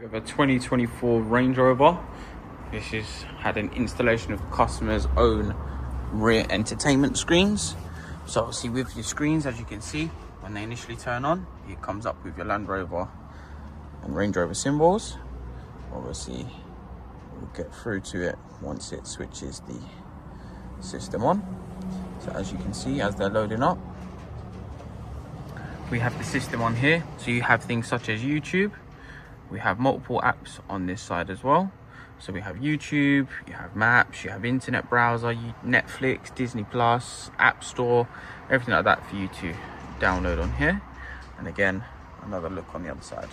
We have a 2024 Range Rover. This has had an installation of customers' own rear entertainment screens. So obviously with your screens, as you can see, when they initially turn on, it comes up with your Land Rover and Range Rover symbols. Obviously, we'll get through to it once it switches the system on. So as you can see, as they're loading up, we have the system on here. So you have things such as YouTube. We have multiple apps on this side as well. So we have YouTube, you have maps, you have internet browser, Netflix, Disney Plus, App Store, everything like that for you to download on here. And again, another look on the other side.